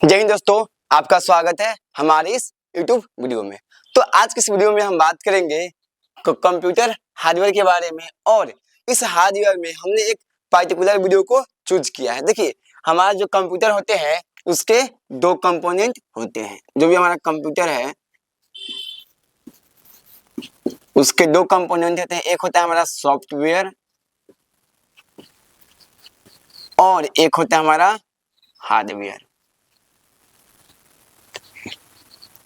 जय हिंद दोस्तों, आपका स्वागत है हमारे इस YouTube वीडियो में। तो आज की इस वीडियो में हम बात करेंगे कंप्यूटर हार्डवेयर के बारे में और इस हार्डवेयर में हमने एक पार्टिकुलर वीडियो को चूज किया है। देखिए, हमारा जो कंप्यूटर होते हैं उसके दो कंपोनेंट होते हैं। जो भी हमारा कंप्यूटर है उसके दो कंपोनेंट होते हैं। एक होता है हमारा सॉफ्टवेयर और एक होता है हमारा हार्डवेयर।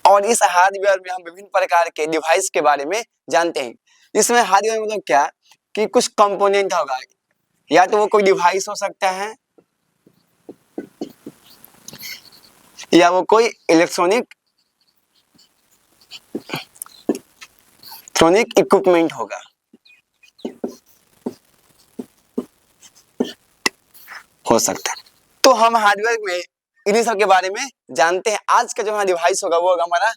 और इस हार्डवेयर में हम विभिन्न प्रकार के डिवाइस के बारे में जानते हैं। इसमें हार्डवेयर मतलब क्या कि कुछ कंपोनेंट होगा, या तो वो कोई डिवाइस हो सकता है या वो कोई इलेक्ट्रॉनिक इक्विपमेंट होगा। हो सकता है। तो हम हार्डवेयर में इन्हीं सब के बारे में जानते हैं। आज का जो हमारा डिवाइस होगा वो होगा हमारा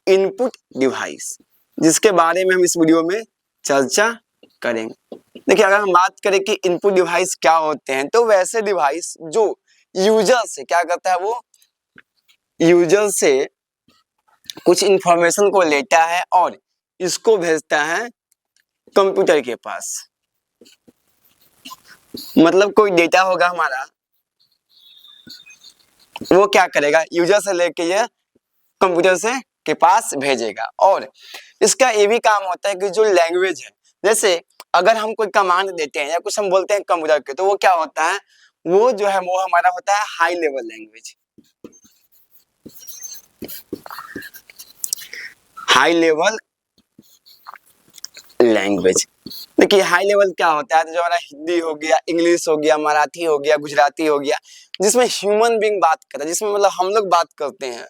इनपुट डिवाइस, जिसके बारे में हम इस वीडियो में चर्चा करेंगे। देखिए, अगर हम बात करें कि इनपुट डिवाइस क्या होते हैं, तो वैसे डिवाइस जो यूजर से क्या करता है, वो यूजर से कुछ इंफॉर्मेशन को लेता है और इसको भेजता है कंप्यूटर के पास। मतलब कोई डेटा होगा हमारा, वो क्या करेगा, यूजर से लेके ये कंप्यूटर से के पास भेजेगा। और इसका ये भी काम होता है कि जो लैंग्वेज है, जैसे अगर हम कोई कमांड देते हैं या कुछ हम बोलते हैं कंप्यूटर के, तो वो क्या होता है, वो जो है वो हमारा होता है high level language. High level language, देखिए हाई लेवल क्या होता है, तो जो हमारा हिंदी हो गया, इंग्लिश हो गया, मराठी हो गया, गुजराती हो गया, जिसमें ह्यूमन बीइंग बात करता है, जिसमें मतलब हम लोग बात करते हैं,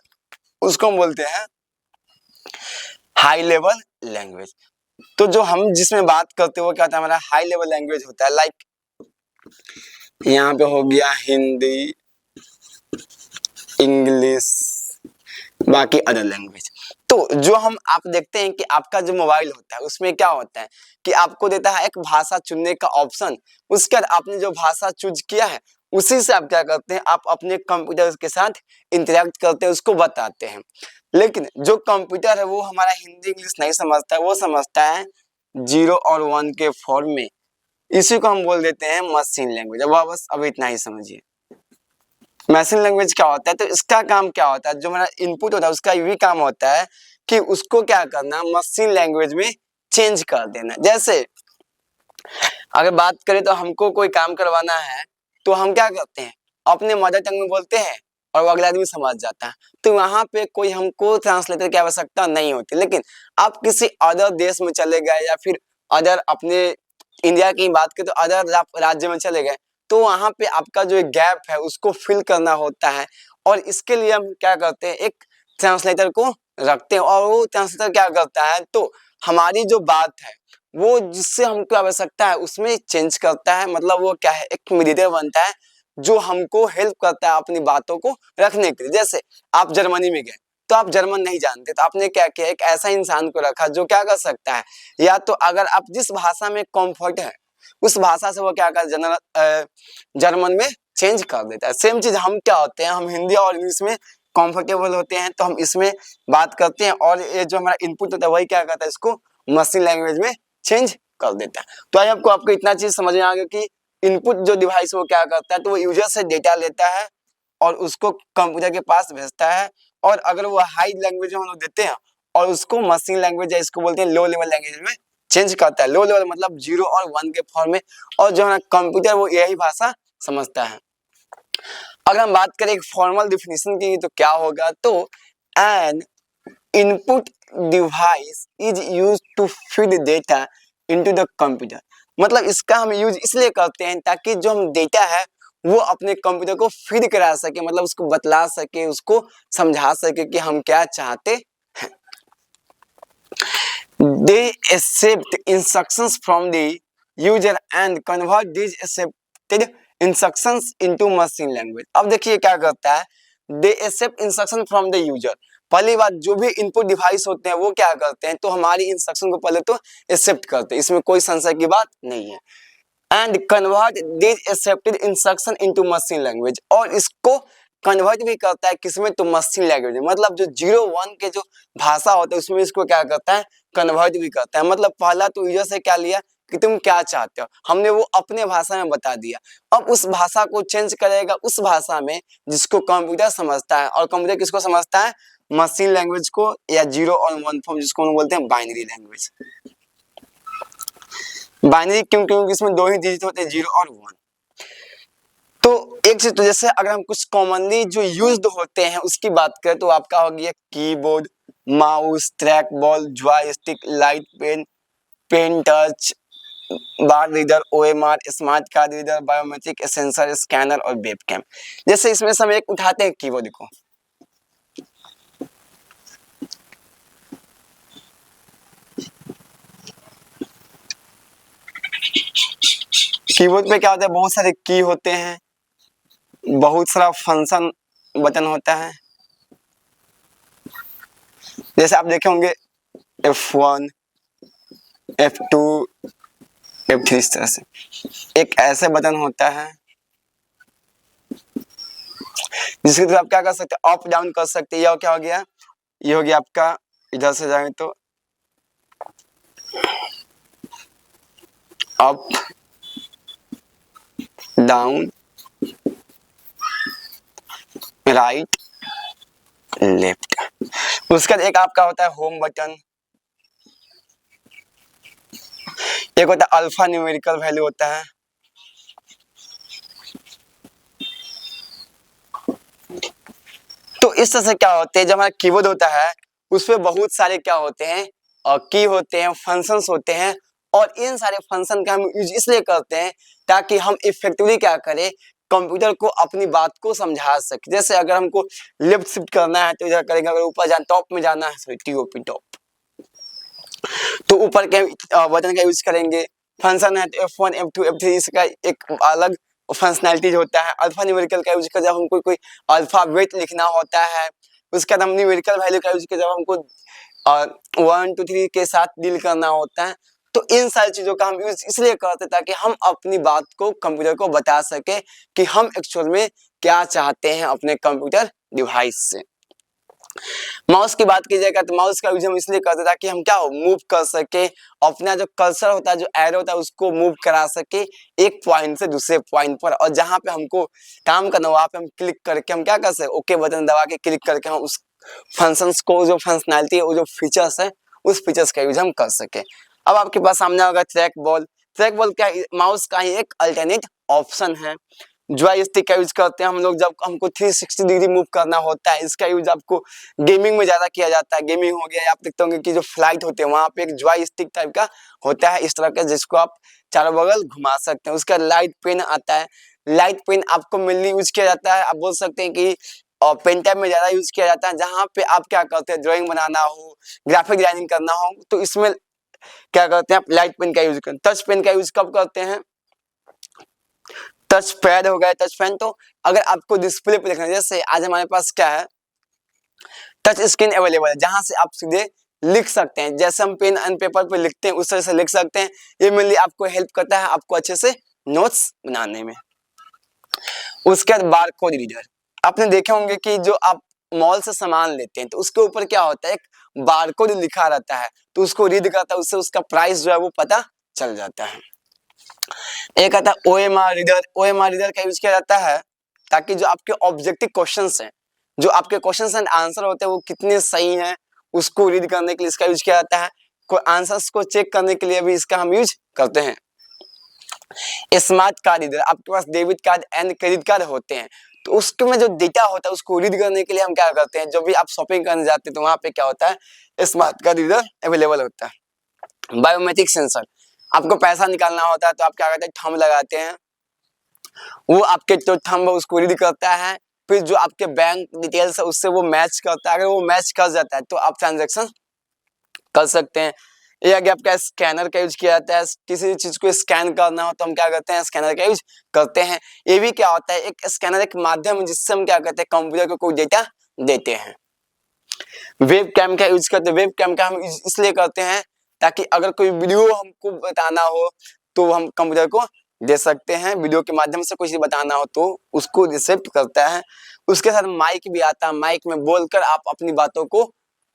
उसको हम बोलते हैं हाई लेवल लैंग्वेज। तो जो हम जिसमें बात करते हैं वो क्या होता है, हमारा हाई लेवल लैंग्वेज होता है। लाइक यहाँ पे हो गया हिंदी, इंग्लिश, बाकी अदर लैंग्वेज। तो जो हम आप देखते हैं कि आपका जो मोबाइल होता है उसमें क्या होता है कि आपको देता है एक भाषा चुनने का ऑप्शन। उसके बाद आपने जो भाषा चूज किया है उसी से आप क्या करते हैं, आप अपने कंप्यूटर के साथ इंटरेक्ट करते हैं, उसको बताते हैं। लेकिन जो कंप्यूटर है वो हमारा हिंदी इंग्लिश नहीं समझता है, वो समझता है 0 और 1 के फॉर्म में। इसी को हम बोल देते हैं मशीन लैंग्वेज। अब बस अब इतना ही समझिए मशीन लैंग्वेज क्या होता है। तो इसका काम क्या होता है, जो हमारा इनपुट होता है उसका ये भी काम होता है कि उसको क्या करना, मशीन लैंग्वेज में चेंज कर देना। जैसे अगर बात करें तो हमको कोई काम करवाना है तो हम क्या करते हैं, अपने मदर टंग में बोलते हैं और वो अगला आदमी समझ जाता है। तो वहां पे कोई हमको ट्रांसलेटर की आवश्यकता नहीं होती। लेकिन आप किसी अदर देश में चले गए या फिर अदर अपने इंडिया की बात करें तो अदर राज्य में चले गए, तो वहां पे आपका जो गैप है उसको फिल करना होता है। और इसके लिए हम क्या करते हैं, एक ट्रांसलेटर को रखते हैं और वो ट्रांसलेटर क्या करता है, तो हमारी जो बात है वो जिससे हमको आवश्यकता है उसमें चेंज करता है। मतलब वो क्या है, एक मीडिएटर बनता है जो हमको हेल्प करता है अपनी बातों को रखने के लिए। जैसे आप जर्मनी में गए तो आप जर्मन नहीं जानते, तो आपने क्या किया, एक ऐसा इंसान को रखा जो क्या कर सकता है, या तो अगर आप जिस भाषा में कंफर्ट है उस भाषा से वो क्या कर जर्मन में चेंज कर देता है। सेम चीज हम क्या होते हैं, हम हिंदी और इंग्लिश में कंफर्टेबल होते हैं तो हम इसमें बात करते हैं, और ये जो हमारा इनपुट होता है वही क्या करता है, इसको मशीन लैंग्वेज में चेंज कर देता है। तो आई आपको इतना चीज समझ में आ गया कि इनपुट जो डिवाइस वो क्या करता है, तो वो यूजर से डेटा लेता है और उसको कंप्यूटर के पास भेजता है। और अगर वो हाई लैंग्वेज में हम लोग देते हैं और उसको मशीन लैंग्वेज या इसको बोलते हैं लो लेवल लैंग्वेज में चेंज करता है। लो लेवल मतलब 0 और 1 के फॉर्म में, और जो है कंप्यूटर वो यही भाषा समझता है। अगर हम बात करें एक फॉर्मल डिफिनेशन की तो क्या होगा, तो an input device is use to feed data into the computer. मतलब इसका हम यूज इसलिए करते हैं ताकि जो हम डेटा है वो अपने कंप्यूटर को फीड करा सके, मतलब उसको बतला सके, उसको समझा सके कि हम क्या चाहते हैं। They accept instructions from the user and convert these accepted instructions into machine language। अब देखिए क्या करता है, they accept instruction from the user। पहली बात, जो भी इनपुट डिवाइस होते हैं वो क्या करते हैं, तो हमारी इंस्ट्रक्शन को पहले तो एक्सेप्ट करते हैं, इसमें कोई संशय की बात नहीं है। And convert this accepted instruction into machine language, और इसको कन्वर्ट भी करता है किसमें, तो मशीन लैंग्वेज में। मतलब जो 0-1 के जो भाषा होता है उसमें इसको क्या करता है, कन्वर्ट भी करता है। मतलब पहला तो यूजर से क्या लिया कि तुम क्या चाहते हो, हमने वो अपने भाषा में बता दिया। अब उस भाषा को चेंज करेगा उस भाषा में जिसको कंप्यूटर समझता है, और कंप्यूटर किसको समझता है, मशीन लैंग्वेज को, या 0 और 1 फॉर्म जिसको हम बोलते हैं बाइनरी लैंग्वेज। बाइनरी क्यों, क्योंकि इसमें दो ही डिजिट होते हैं, 0 और 1। तो एक चीज, तो जैसे अगर हम कुछ कॉमनली जो यूज्ड होते हैं उसकी बात करें तो आपका हो गया keyboard, mouse, trackball, joystick, light pen, pen touch, bar reader, OMR, smart card reader, biometric sensor, scanner और वेबकैम। जैसे इसमें से हम एक उठाते हैं कीबोर्ड को, कीबोर्ड पे क्या होता है, बहुत सारे की होते हैं, बहुत सारा फंक्शन बटन होता है। जैसे आप देखे होंगे F1, F2, F3, इस तरह से एक ऐसे बटन होता है जिसके थ्रू आप क्या कर सकते हैं, अप डाउन कर सकते हैं। यह क्या हो गया, ये हो गया आपका, इधर से जाएंगे तो अप डाउन, राइट, लेफ्ट। उसका एक आपका होता है होम बटन, एक होता है अल्फा न्यूमेरिकल वैल्यू होता है, तो इस तरह से क्या होते हैं, जब हमारा कीबोर्ड होता है उसमें बहुत सारे क्या होते हैं, की होते हैं, फंक्शंस होते हैं, और इन सारे फंक्शन का हम यूज इसलिए करते हैं ताकि हम इफेक्टिवली क्या करें, कंप्यूटर को अपनी बात को समझा सके। जैसे अगर हमको लेफ्ट शिफ्ट करना है तो इधर करेंगे, अगर ऊपर जाना टॉप में जाना है सॉरी टीओपी टॉप, तो ऊपर के बटन का यूज करेंगे। फंक्शन है तो F1, F2, F3 इसका एक अलग फंक्शनैलिटी होता है। अल्फा न्यूमेरिकल का यूज कर जब हमको कोई अल्फाबेट लिखना होता है, उसका हम न्यूमेरिकल वैल्यू का यूज कर जब हमको 1 2 3 के साथ डील करना होता है। तो इन सारी चीजों का हम यूज इसलिए करते हैं ताकि हम अपनी बात को कंप्यूटर को बता सके कि हम एक्चुअल में क्या चाहते हैं अपने कंप्यूटर डिवाइस से। माउस की बात कीजिएगा तो माउस का यूज हम इसलिए करते हैं ताकि हम क्या हो, मूव कर सके, अपना जो कर्सर होता है, जो एरो होता है उसको मूव करा सके एक पॉइंट से दूसरे पॉइंट पर, और जहां पे हमको काम करना हो वहां पे हम क्लिक करके हम क्या कर सके, ओके बटन दबा के क्लिक करके हम उस फंक्शंस को, जो फंक्शनैलिटी है, वो जो फीचर्स है, उस फीचर्स का यूज हम कर सके। अब आपके पास सामने होगा ट्रैक बॉल। ट्रैक बॉल क्या, माउस का ही एक अल्टरनेट ऑप्शन है। जॉयस्टिक का यूज करते हैं हम लोग जब हमको 360 डिग्री मूव करना होता है। इसका यूज आपको गेमिंग में ज्यादा किया जाता है। गेमिंग हो गया, आप देखते होंगे कि जो फ्लाइट होते हैं वहां पे एक जॉयस्टिक टाइप का होता है इस तरह का, जिसको आप चारों बगल घुमा सकते हैं। उसका लाइट पेन आता है। लाइट पेन आपको मेनली यूज किया जाता है, आप बोल सकते हैं कि और पेन टैब में ज्यादा यूज किया जाता है, जहां पे आप क्या करते हैं, ड्राइंग बनाना हो, ग्राफिक डिजाइनिंग करना हो, तो इसमें क्या करते हैं, आप लाइट पेन का यूज करते हैं। टच पेन का यूज कब करते हैं, टच पैड हो गया, टच पेन तो अगर आपको डिस्प्ले पे देखना है, जैसे आज हमारे पास क्या है, टच स्क्रीन अवेलेबल है जहां से आप सीधे लिख सकते हैं। जैसे हम पेन एंड पेपर पे लिखते हैं उस तरह से लिख सकते हैं। ये मेनली आपको हेल्प करता है आपको अच्छे से नोट्स बनाने में। उसके बाद बार कोड रीडर, आपने देखे होंगे कि जो आप मॉल से सामान लेते हैं तो उसके ऊपर क्या होता है, एक बारकोड लिखा रहता है, तो उसको रीड करता है, उससे उसका प्राइस जो है वो पता चल जाता है। एक आता है ओएमआर रीडर। ओएमआर रीडर का यूज किया जाता है ताकि जो आपके ऑब्जेक्टिव क्वेश्चंस हैं, जो आपके क्वेश्चंस एंड आंसर होते हैं वो कितने सही हैं, उसको रीड करने के लिए इसका यूज किया जाता है। कोई आंसर्स को चेक करने के लिए भी इसका हम यूज करते हैं। स्मार्ट कार्ड रीडर, आपके पास debit card and credit card होते हैं, तो उसके में जो डेटा होता है उसको रीड करने के लिए हम क्या करते हैं, जो भी आप शॉपिंग करने जाते हैं तो वहां पे क्या होता है, स्मार्ट कार्ड रीडर अवेलेबल होता है। बायोमेट्रिक सेंसर, आपको पैसा निकालना होता है तो आप क्या करते हैं, थंब लगाते हैं, वो आपके जो थंब है उसको रीड करता है, फिर जो आपके बैंक डिटेल्स है उससे वो मैच करता है। अगर वो मैच कर जाता है तो आप ट्रांजेक्शन कर सकते हैं। ये आगे आपका स्कैनर का यूज किया जाता है, किसी चीज को स्कैन करना हो तो हम क्या करते हैं, स्कैनर का यूज करते हैं। ये भी क्या होता है, एक स्कैनर एक माध्यम है जिससे हम क्या करते हैं, कंप्यूटर को कोई डेटा देते हैं। वेब कैम का यूज करते हैं। वेब कैम का हम इसलिए करते हैं ताकि अगर कोई वीडियो हमको बताना हो तो हम कंप्यूटर को दे सकते हैं, वीडियो के माध्यम से कुछ बताना हो तो उसको रिसेप्ट करता है। उसके साथ माइक भी आता है, माइक में बोलकर आप अपनी बातों को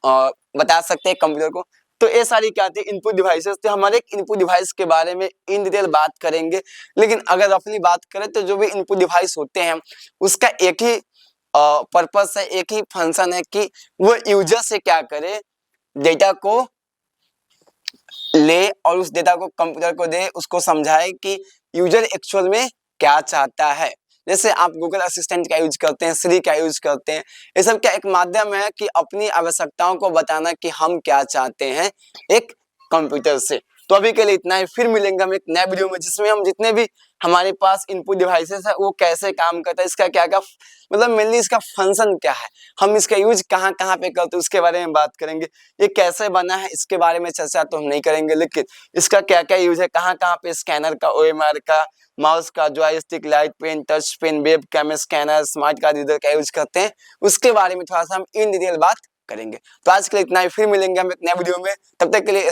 बता सकते हैं कंप्यूटर को। तो ये सारी क्या थी, इनपुट डिवाइसेस। तो हमारे एक इनपुट डिवाइस के बारे में इन डिटेल बात करेंगे। लेकिन अगर अपनी बात करें तो जो भी इनपुट डिवाइस होते हैं उसका एक ही पर्पस है, एक ही फंक्शन है कि वो यूजर से क्या करे, डेटा को ले और उस डेटा को कंप्यूटर को दे, उसको समझाए कि यूजर एक्चुअल में क्या चाहता है। जैसे आप गूगल असिस्टेंट का यूज करते हैं, सिरी का यूज करते हैं, ये सब क्या एक माध्यम है कि अपनी आवश्यकताओं को बताना कि हम क्या चाहते हैं एक कंप्यूटर से। तो अभी के लिए इतना ही, फिर मिलेंगे हम एक नए वीडियो में जिसमें हम जितने भी हमारे पास इनपुट डिवाइसेस है वो कैसे काम करता है, इसका क्या क्या मतलब मेनली इसका फंक्शन क्या है, हम इसका यूज कहाँ कहाँ पे करते हैं उसके बारे में बात करेंगे। ये कैसे बना है इसके बारे में चर्चा तो हम नहीं करेंगे, लेकिन इसका क्या क्या यूज है, कहाँ कहाँ पे स्कैनर का, ओएमआर का, माउस का, joystick, light pen, touch pen, web cam scanner, smart card reader का यूज करते हैं, उसके बारे में थोड़ा सा हम इन डिटेल बात करेंगे। तो आज के लिए इतना ही, फिर मिलेंगे हम एक नए वीडियो में, तब तक के लिए